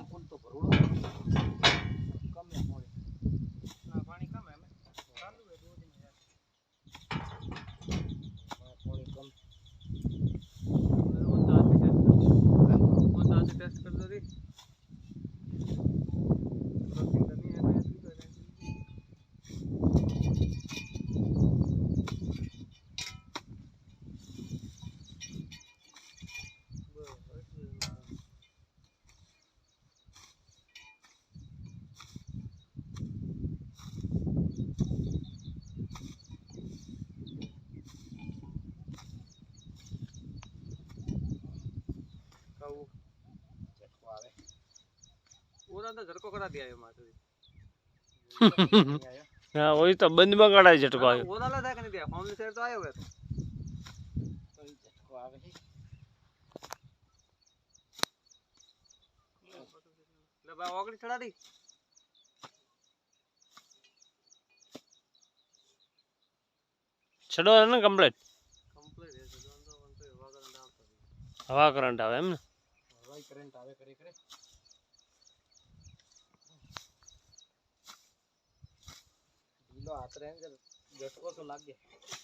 ફૂલ તો ભરવું કમ ને પાણી ના પાણી કમ એમ ચાલુ હે દો दिन यार पानी कम टेस्ट कर दो रे पूरा तो झटको करा दिया है मात्र हाँ वही तो बंद में कड़ा झटको आयो वो वाला देख नहीं दिया फॉर्म से तो आयो है तो झटको आवे है ले बा ओगड़ी चढ़ा दी छड़ो है ना कंप्लीट कंप्लीट है जो तो हवा करंट आवता हवा करंट आवे एम ने हवा करंट आवे करे करे ढीलो हाथ रहे झटको तो लाग गया